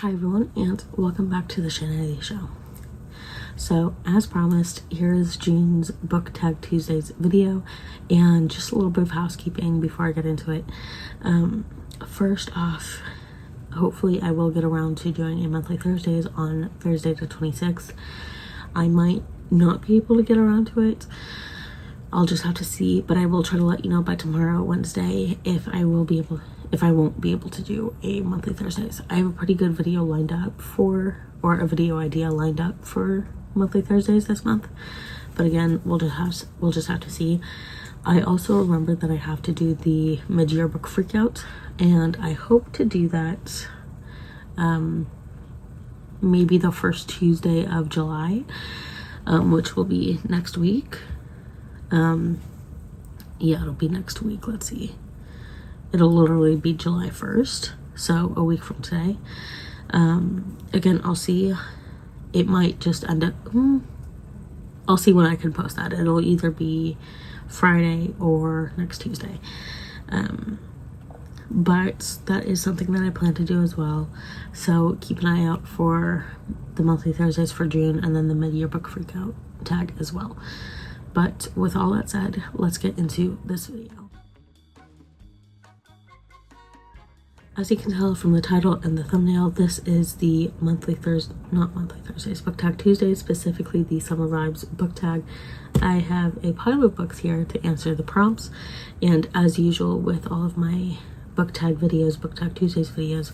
Hi everyone, and welcome back to the Shenanigans Show. So, as promised, here is June's Book Tag Tuesdays video, and just a little bit of housekeeping before I get into it. First off, hopefully I will get around to doing a monthly Thursdays on Thursday the 26th. I might not be able to get around to it. I'll just have to see, but I will try to let you know by tomorrow, Wednesday, if I won't be able to do a monthly Thursdays. I have a pretty good video lined up or a video idea lined up for monthly Thursdays this month. But again, we'll just have to see. I also remember that I have to do the mid-year book freakout, and I hope to do that maybe the first Tuesday of July, which will be next week. Yeah, it'll be next week. Let's see. It'll literally be July 1st, so a week from today. Again, I'll see. It might just end up, I'll see when I can post that. It'll either be Friday or next Tuesday. But that is something that I plan to do as well. So keep an eye out for the monthly Thursdays for June, and then the mid-year book freakout tag as well. But with all that said, let's get into this video. As you can tell from the title and the thumbnail, this is the not monthly Thursdays, Book Tag Tuesdays, specifically the Summer Vibes book tag. I have a pile of books here to answer the prompts, and as usual with all of my book tag videos, Book Tag Tuesdays videos,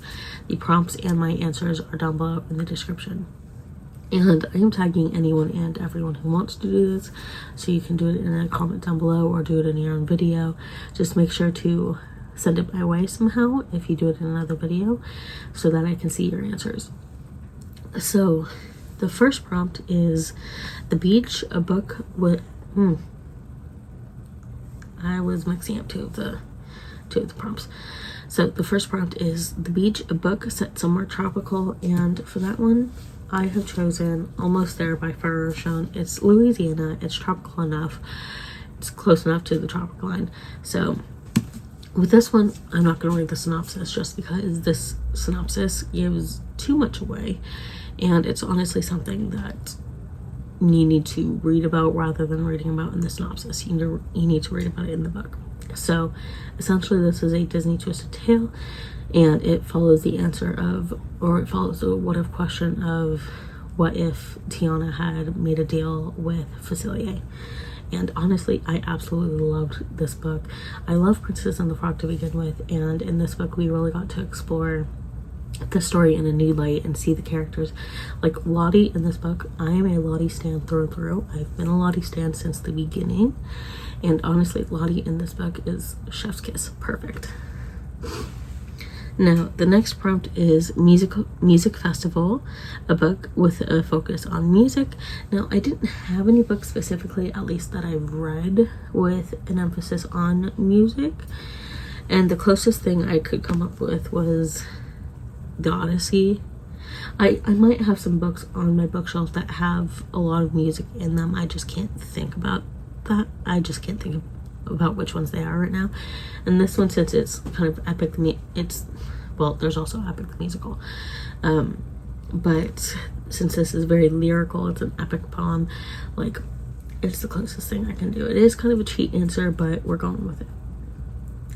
the prompts and my answers are down below in the description. And I am tagging anyone and everyone who wants to do this, so you can do it in a comment down below or do it in your own video. Just make sure to send it my way somehow if you do it in another video so that I can see your answers. So the first prompt is The Beach, a book with I was mixing up two of the prompts. So the first prompt is The Beach, a book set somewhere tropical, and for that one I have chosen Almost There by Farrah Rochon. It's Louisiana, it's tropical enough, it's close enough to the tropical line. So with this one, I'm not going to read the synopsis just because this synopsis gives too much away, and it's honestly something that you need to read about rather than reading about in the synopsis. You need to read about it in the book. So essentially this is a Disney twisted tale, and it follows the what if question of what if Tiana had made a deal with Facilier. And honestly, I absolutely loved this book. I love Princess and the Frog to begin with, and in this book we really got to explore the story in a new light and see the characters. Like Lottie in this book, I am a Lottie stan through and through. I've been a Lottie stan since the beginning, and honestly, Lottie in this book is chef's kiss, perfect. Now, the next prompt is Music Festival, a book with a focus on music. Now, I didn't have any books specifically, at least that I've read, with an emphasis on music. And the closest thing I could come up with was the Odyssey. I might have some books on my bookshelf that have a lot of music in them. I just can't think about that. I just can't think about which ones they are right now. And this one, since it's kind of epic, there's also Epic the Musical, but since this is very lyrical, it's an epic poem, like it's the closest thing I can do. It is kind of a cheat answer, but we're going with it.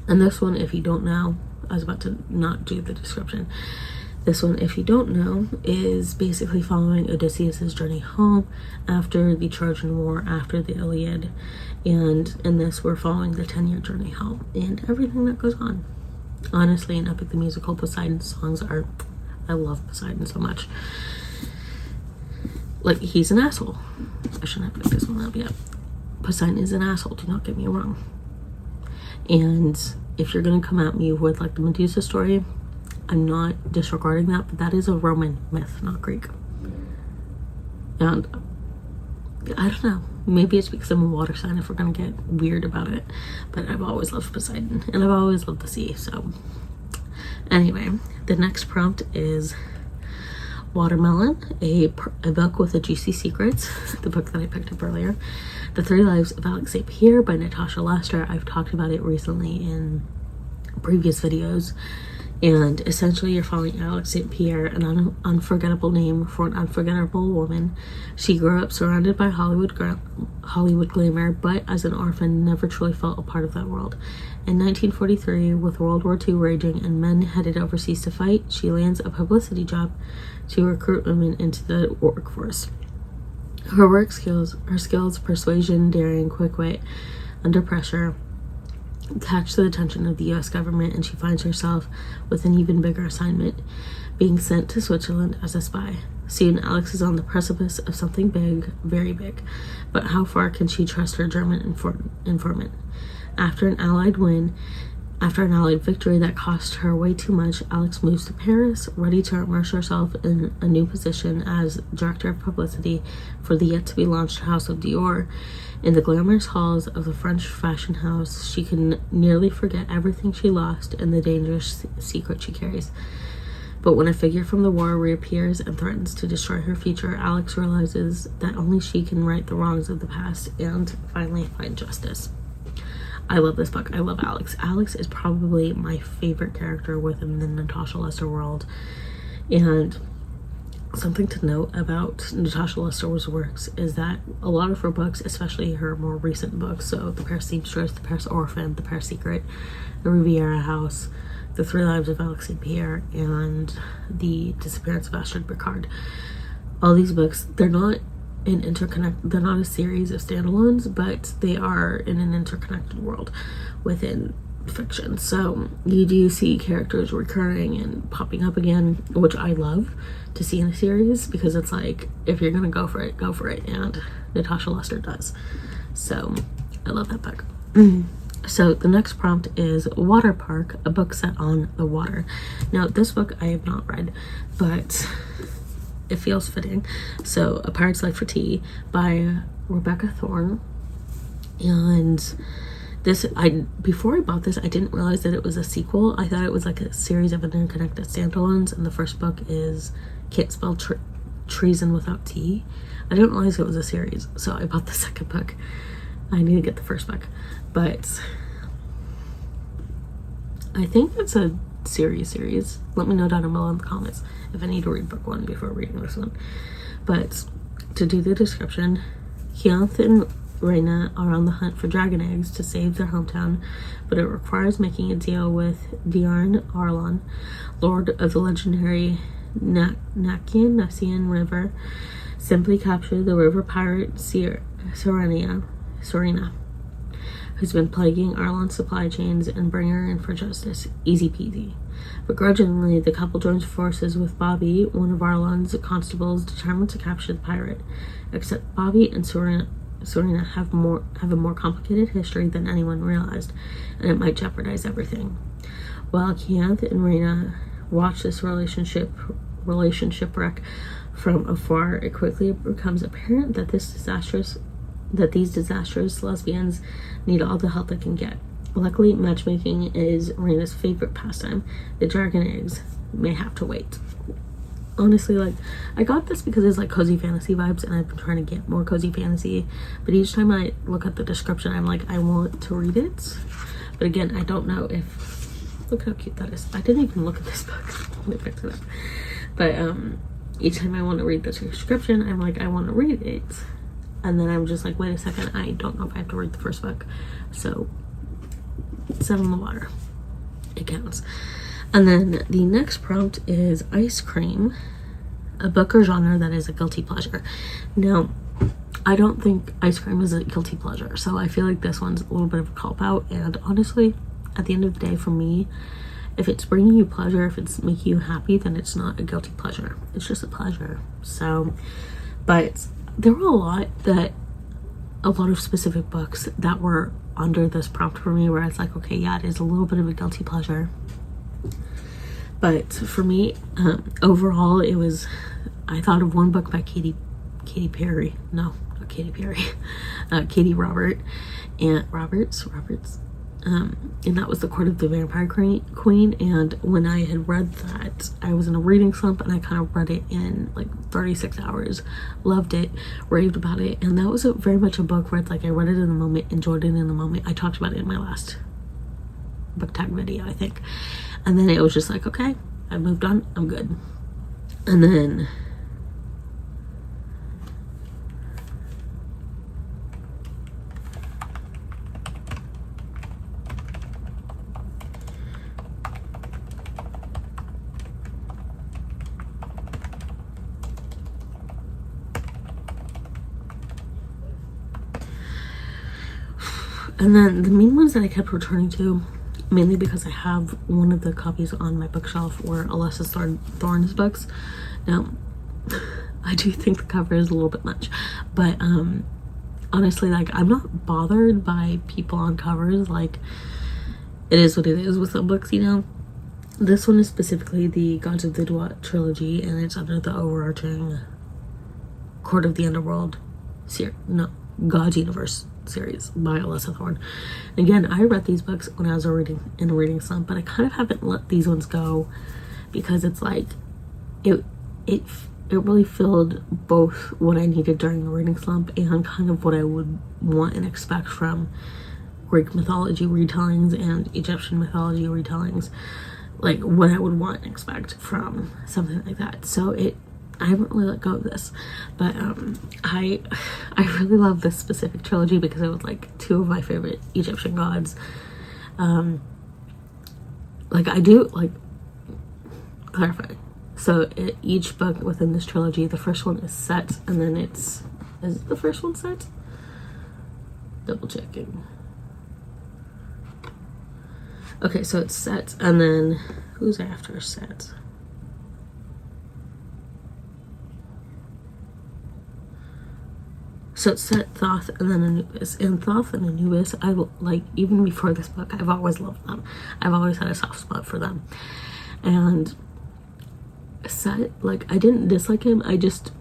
And this one, if you don't know, I was about to not do the description. This one, if you don't know, is basically following Odysseus's journey home after the Trojan War, after the Iliad. And in this, we're following the 10-year journey home and everything that goes on. Honestly, in Epic the Musical, Poseidon's songs are, I love Poseidon so much. Like, he's an asshole. I shouldn't have picked this one up yet. Poseidon is an asshole, do not get me wrong. And if you're gonna come at me with like the Medusa story, I'm not disregarding that, but that is a Roman myth, not Greek. And I don't know, maybe it's because I'm a water sign if we're gonna get weird about it, but I've always loved Poseidon and I've always loved the sea. So anyway, the next prompt is Watermelon, a book with a juicy secrets, the book that I picked up earlier. The Three Lives of Alix by Natasha. I've talked about it recently in previous videos. And essentially you're following Alix St. Pierre, an unforgettable name for an unforgettable woman. She grew up surrounded by Hollywood glamour, but as an orphan never truly felt a part of that world. In 1943, with World War II raging and men headed overseas to fight, she lands a publicity job to recruit women into the workforce. Her skills, persuasion, daring, quick wit, under pressure, catch the attention of the U.S. government, and she finds herself with an even bigger assignment, being sent to Switzerland as a spy. Soon, Alix is on the precipice of something big, very big, but how far can she trust her German informant? After an Allied victory that cost her way too much, Alix moves to Paris, ready to immerse herself in a new position as director of publicity for the yet-to-be-launched House of Dior. In the glamorous halls of the French fashion house, she can nearly forget everything she lost and the dangerous secret she carries. But when a figure from the war reappears and threatens to destroy her future, Alix realizes that only she can right the wrongs of the past and finally find justice. I love this book. I love Alix. Alix is probably my favorite character within the Natasha Lester world. And something to note about Natasha Lester's works is that a lot of her books, especially her more recent books, so The Paris Seamstress, The Paris Orphan, The Paris Secret, The Riviera House, The 3 Lives of Alix St. Pierre, and The Disappearance of Astrid Bricard. All these books, they're not a series of standalones, but they are in an interconnected world within fiction. So you do see characters recurring and popping up again, which I love to see in a series, because it's like, if you're gonna go for it, and Natasha Lester does. So I love that book. So the next prompt is Water Park, a book set on the water. Now this book I have not read, but it feels fitting. So A Pirate's Life for Tea by Rebecca Thorne. And this, before I bought this, I didn't realize that it was a sequel. I thought it was like a series of interconnected standalones, and the first book is Can't Spell Treason Without Tea. I didn't realize it was a series, so I bought the second book. I need to get the first book, but I think it's a series. Let me know down below in the comments if I need to read book 1 before reading this one. But to do the description, Keith and Rhaena are on the hunt for dragon eggs to save their hometown, but it requires making a deal with J.R.R, lord of the legendary Nakian River. Simply capture the river pirate Serena, who's been plaguing Arlon's supply chains, and bring her in for justice. Easy peasy. Begrudgingly, the couple joins forces with Bobby, one of Arlon's constables, determined to capture the pirate. Except Bobby and Serena have a more complicated history than anyone realized, and it might jeopardize everything. While Keith and Rhaena watch this relationship wreck from afar, it quickly becomes apparent that these disastrous lesbians need all the help they can get. Luckily, matchmaking is Rhaena's favorite pastime. The dragon eggs may have to wait. Honestly, like, I got this because it's like cozy fantasy vibes, and I've been trying to get more cozy fantasy, but each time I look at the description, I'm like, I want to read it. But again, I don't know if, look how cute that is. I didn't even look at this book. Let me fix it up. But each time I want to read the description, I'm like, I want to read it. And then I'm just like, wait a second, I don't know if I have to read the first book. So, Set on the Water. It counts. And then the next prompt is Ice Cream, a book or genre that is a guilty pleasure. Now, I don't think ice cream is a guilty pleasure, so I feel like this one's a little bit of a cop-out. And honestly, at the end of the day, for me, if it's bringing you pleasure, if it's making you happy, then it's not a guilty pleasure. It's just a pleasure. So, but there were a lot of specific books that were under this prompt for me where it's like, okay, yeah, it is a little bit of a guilty pleasure. But for me, overall, it was, I thought of one book by Katee Roberts, and that was The Court of the Vampire Queen. And when I had read that, I was in a reading slump, and I kind of read it in like 36 hours, loved it, raved about it. And that was very much a book where it's like, I read it in the moment, enjoyed it in the moment. I talked about it in my last book tag video, I think. And then it was just like, okay, I moved on, I'm good. And then the main ones that I kept returning to, mainly because I have one of the copies on my bookshelf were Alessa's Thorne's books. Now, I do think the cover is a little bit much, but honestly, like, I'm not bothered by people on covers. Like, it is what it is with some books, you know. This one is specifically the Gods of the Duat trilogy, and it's under the overarching Court of the Underworld God's Universe series by Alessa Thorne. Again, I read these books when I was in a reading slump, but I kind of haven't let these ones go because it's like it really filled both what I needed during the reading slump and kind of what I would want and expect from Greek mythology retellings and Egyptian mythology retellings, like what I would want and expect from something like that. So I haven't really let go of this, but I really love this specific trilogy because it was like two of my favorite Egyptian gods. Like, I do like clarify. So each book within this trilogy, the first one is set, and then is the first one set? Double checking. Okay, so it's set, and then who's after set? So it's set, Thoth, and then Anubis. And Thoth and Anubis, I like, even before this book, I've always loved them. I've always had a soft spot for them. And Set, like, I didn't dislike him. He just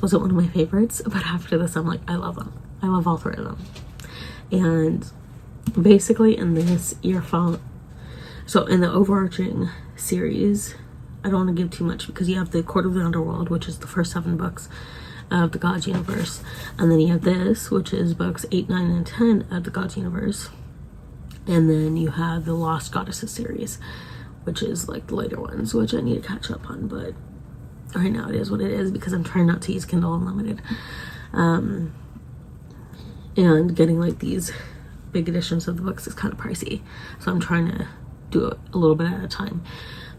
wasn't one of my favorites. But after this, I'm like, I love them. I love all three of them. And basically in this, so in the overarching series, I don't want to give too much because you have the Court of the Underworld, which is the first 7 books of the God's Universe, and then you have this, which is books 8, 9, and 10 of the God's Universe, and then you have the Lost Goddesses series, which is like the later ones, which I need to catch up on, but right now it is what it is because I'm trying not to use Kindle Unlimited, and getting like these big editions of the books is kind of pricey, so I'm trying to do it a little bit at a time.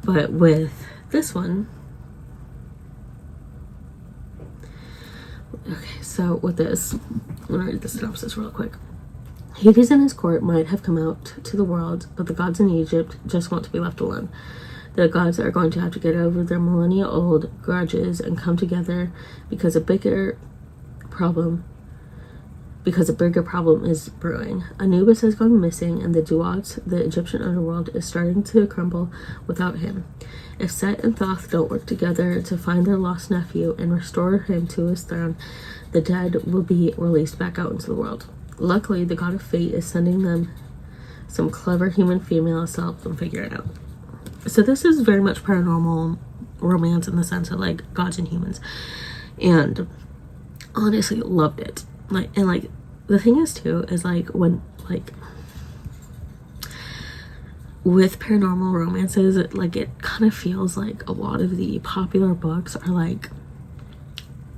But with this one, okay, so with this, I'm gonna read the synopsis real quick. Hades and his court might have come out to the world, but the gods in Egypt just want to be left alone. The gods are going to have to get over their millennia-old grudges and come together because a bigger problem is brewing. Anubis has gone missing, and the Duat, the Egyptian underworld, is starting to crumble without him. If Set and Thoth don't work together to find their lost nephew and restore him to his throne, the dead will be released back out into the world. Luckily, the god of fate is sending them some clever human females to help them figure it out. So this is very much paranormal romance in the sense of like gods and humans, and honestly loved it. Like the thing is too is like when like with paranormal romances, it kind of feels like a lot of the popular books are like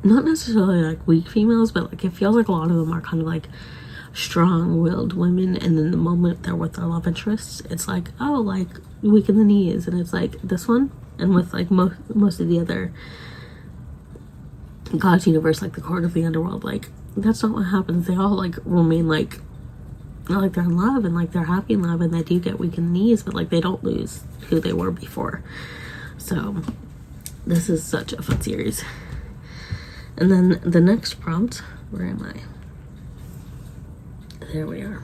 not necessarily like weak females, but like it feels like a lot of them are kind of like strong-willed women, and then the moment they're with their love interests, it's like, oh, like weak in the knees. And it's like this one, and with like most of the other God's Universe, like the Court of the Underworld, like that's not what happens. They all like remain like they're in love and like they're happy in love, and they do get weak in the knees, but like they don't lose who they were before. So this is such a fun series. And then the next prompt, where am I? There we are.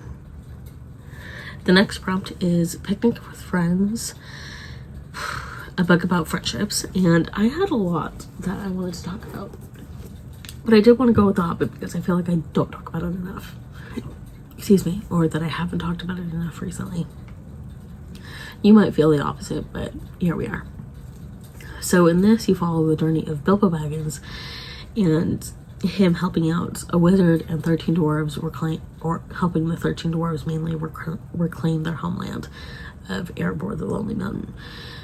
The next prompt is Picnic with Friends, a book about friendships, and I had a lot that I wanted to talk about, but I did want to go with The Hobbit because I feel like I don't talk about it enough. Excuse me, or that I haven't talked about it enough recently. You might feel the opposite, but here we are. So in this, you follow the journey of Bilbo Baggins and him helping out a wizard and 13 dwarves helping the 13 dwarves mainly reclaim their homeland of Erebor the Lonely Mountain.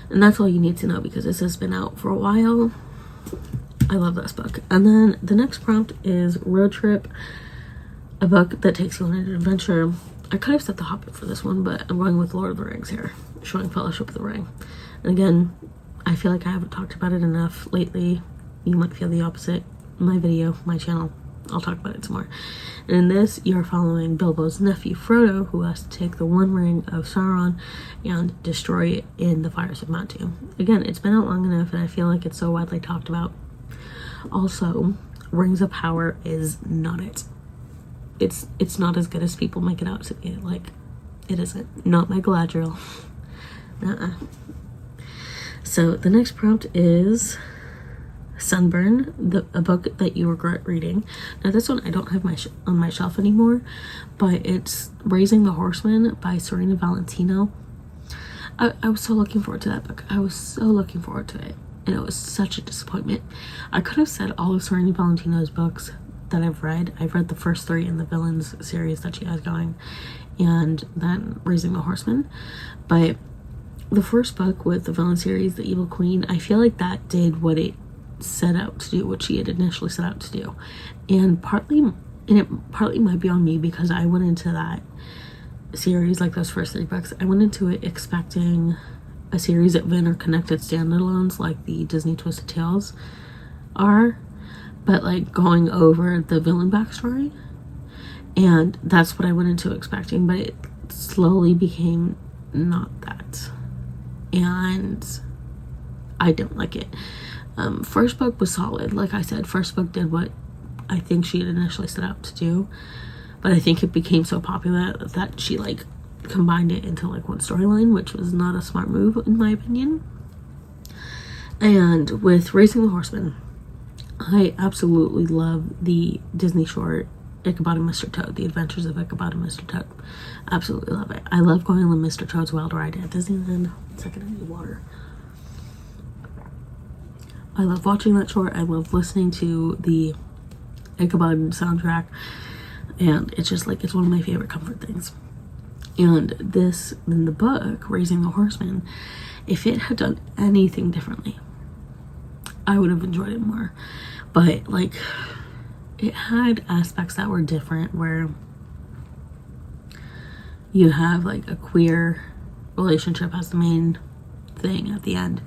And that's all you need to know because this has been out for a while. I love this book. And then the next prompt is Road Trip, a book that takes you on an adventure. I could have said The Hobbit for this one, but I'm going with Lord of the Rings here, showing Fellowship of the Ring. And again, I feel like I haven't talked about it enough lately. You might feel the opposite. My video, my channel, I'll talk about it some more. And in this, you're following Bilbo's nephew Frodo, who has to take the One Ring of Sauron and destroy it in the fires of Mount Doom. Again, it's been out long enough, and I feel like it's so widely talked about. Also, Rings of Power is not it. It's not as good as people make it out to be. Like, it isn't. Not my Galadriel. So the next prompt is Sunburn, a book that you regret reading. Now this one I don't have on my shelf anymore, but it's Raising the Horseman by Serena Valentino. I was so looking forward to that book. I was so looking forward to it, and it was such a disappointment. I could have said all of Serena Valentino's books that I've read. I've read the first 3 in the Villains series that she has going, and then Raising the Horseman. But the first book with the Villain series, The Evil Queen, I feel like that did what it set out to do, what she had initially set out to do. And it partly might be on me because I went into that series, like those first 3 books, I went into it expecting a series of interconnected standalones like the Disney Twisted Tales are, but like going over the villain backstory. And that's what I went into expecting, but it slowly became not that. And I don't like it. First book was solid. Like I said, first book did what I think she had initially set out to do, but I think it became so popular that she like combined it into like one storyline, which was not a smart move in my opinion. And with Raising the Horseman, I absolutely love the Disney short Ichabod and Mr. Toad, The Adventures of Ichabod and Mr. Toad. Absolutely love it. I love going on Mr. Toad's Wild Ride at Disneyland. 1 second, I need water. I love watching that short. I love listening to the Ichabod soundtrack, and it's just like, it's one of my favorite comfort things. And this, in the book, Raising the Horseman, if it had done anything differently, I would have enjoyed it more. But like, it had aspects that were different, where you have like a queer relationship as the main thing at the end,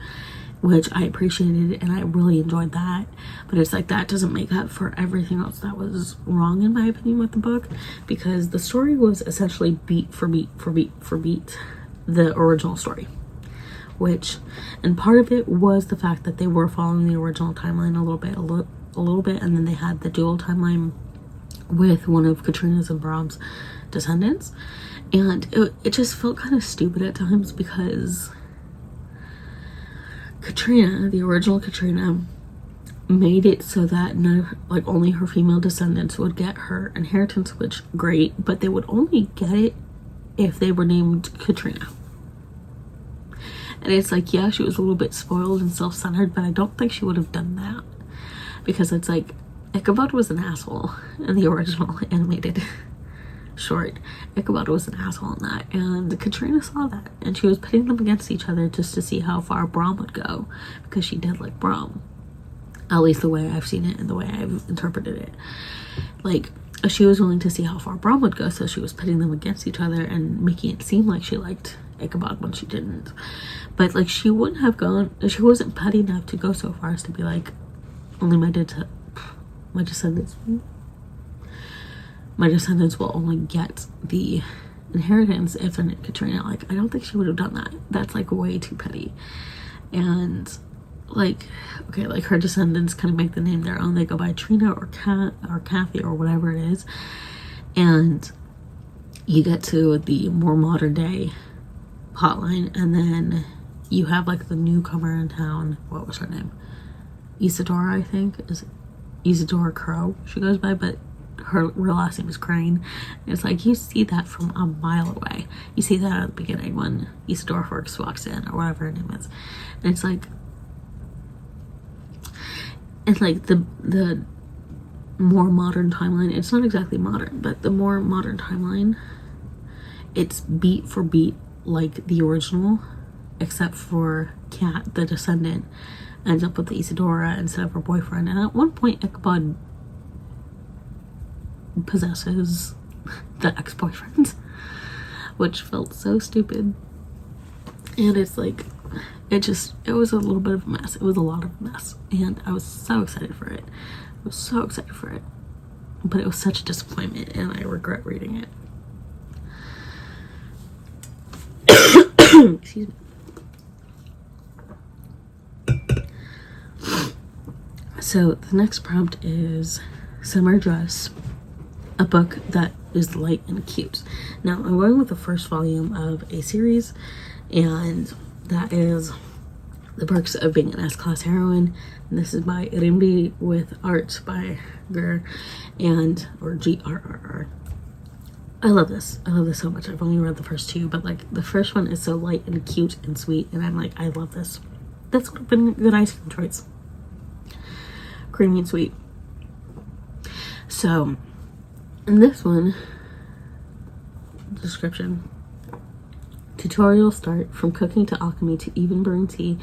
which I appreciated and I really enjoyed that. But it's like, that doesn't make up for everything else that was wrong in my opinion with the book, because the story was essentially beat for beat for beat for beat the original story, and part of it was the fact that they were following the original timeline a little bit, and then they had the dual timeline with one of Katrina's and Brahm's descendants, and it just felt kind of stupid at times, because Katrina, the original Katrina, made it so that only her female descendants would get her inheritance, which great, but they would only get it if they were named Katrina. And it's like, yeah, she was a little bit spoiled and self-centered, but I don't think she would have done that, because it's like, Ichabod was an asshole in the original animated short. Ichabod was an asshole in that, and Katrina saw that, and she was pitting them against each other just to see how far Brahm would go, because she did like Brahm, at least the way I've seen it and the way I've interpreted it. Like, she was willing to see how far Brahm would go, so she was pitting them against each other and making it seem like she liked Ichabod when she didn't. But like, she wouldn't have gone, she wasn't petty enough to go so far as to be like, only my descendants will only get the inheritance if they're named Katrina. Like, I don't think she would have done that. That's like way too petty. And like, okay, like her descendants kind of make the name their own. They go by Trina or Katee or whatever it is. And you get to the more modern day hotline, and then you have like the newcomer in town. What was her name? Isadora, I think. Is Isadora Crow she goes by, but her real last name is Crane. It's like, you see that from a mile away. You see that at the beginning when Isadora first walks in, or whatever her name is. And it's like the more modern timeline, it's not exactly modern, but the more modern timeline, it's beat for beat like the original, except for Kat, the descendant, ends up with Isadora instead of her boyfriend. And at one point, Ichabod possesses the ex-boyfriend, which felt so stupid. And it's like, it was a little bit of a mess. It was a lot of a mess. And I was so excited for it. But it was such a disappointment, and I regret reading it. Excuse me. So the next prompt is Summer Dress, a book that is light and cute. Now I'm going with the first volume of a series, and that is The Perks of Being an S-Class Heroine. And this is by Rimbi with art by J.R.R. I love this so much. I've only read the first two, but like the first one is so light and cute and sweet, and I'm like, I love this. That's been a good ice cream choice. Creamy and sweet. So in this one, description: tutorial start from cooking to alchemy to even brewing tea.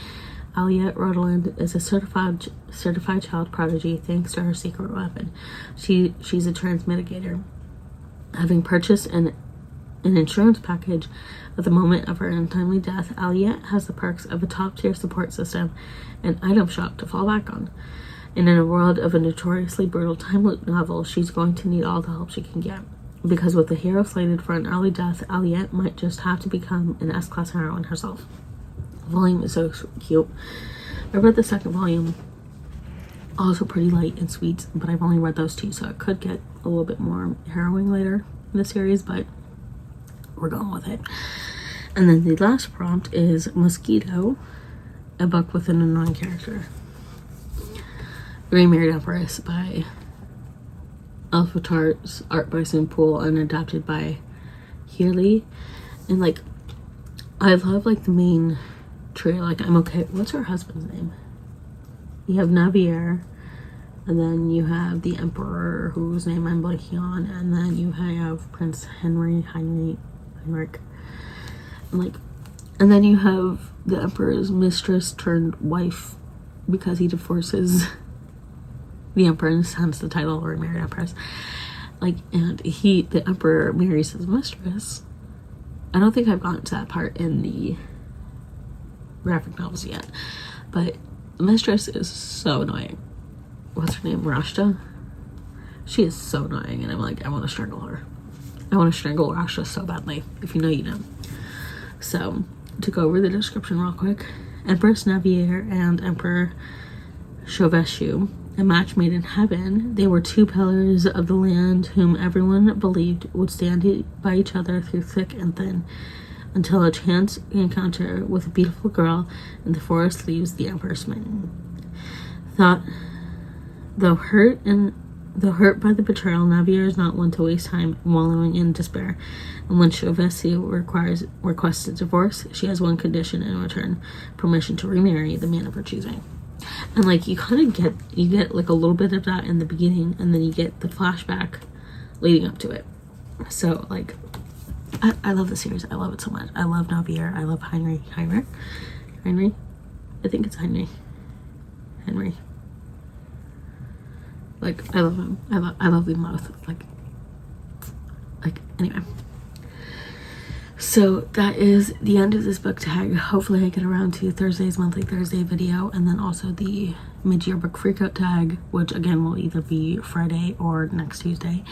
Aliyet Rochon is a certified child prodigy thanks to her secret weapon. She's a transmitigator. Having purchased an insurance package at the moment of her untimely death, Aliyet has the perks of a top-tier support system and item shop to fall back on. And in a world of a notoriously brutal time loop novel, she's going to need all the help she can get. Because with the hero slated for an early death, Aliyet might just have to become an S-Class heroine herself. The volume is so cute. I read the second volume, also pretty light and sweet, but I've only read those two, so it could get a little bit more harrowing later in the series, but we're going with it. And then the last prompt is Mosquito, a book with an annoying character. Remarried Empress by Alpha Tarts, art by Simpool, and adapted by Healy. And like, I love like the main trio. Like, I'm okay. What's her husband's name? You have Navier, and then you have the Emperor, whose name I'm blanking on, and then you have Prince Heinrich, and like, and then you have the Emperor's mistress turned wife, because he divorces the Emperor and hence the title Remarried Empress. Like, and the Emperor marries his mistress. I don't think I've gotten to that part in the graphic novels yet, but the mistress is so annoying. What's her name? Rashta? She is so annoying, and I'm like, I want to strangle her. I want to strangle Rashta so badly. If you know, you know. So, to go over the description real quick: Empress Navier and Emperor Chauveshu, a match made in heaven. They were two pillars of the land whom everyone believed would stand by each other through thick and thin, until a chance encounter with a beautiful girl in the forest leaves the Emperor smitten. Though hurt by the betrayal, Navier is not one to waste time wallowing in despair. And when Chauveshu requests a divorce, she has one condition in return: permission to remarry the man of her choosing. And like, you kind of get like a little bit of that in the beginning, and then you get the flashback leading up to it. So like, I love the series. I love it so much. I love Navier. I love Henry. I think it's Henry. Like, I love him. I love them both. Like anyway. So that is the end of this book tag. Hopefully I get around to Thursday's monthly Thursday video, and then also the mid-year book freakout tag, which again will either be Friday or next Tuesday.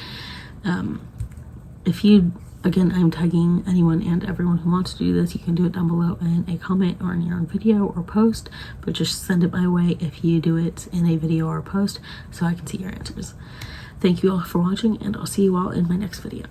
Again, I'm tagging anyone and everyone who wants to do this. You can do it down below in a comment or in your own video or post, but just send it my way if you do it in a video or a post so I can see your answers. Thank you all for watching, and I'll see you all in my next video.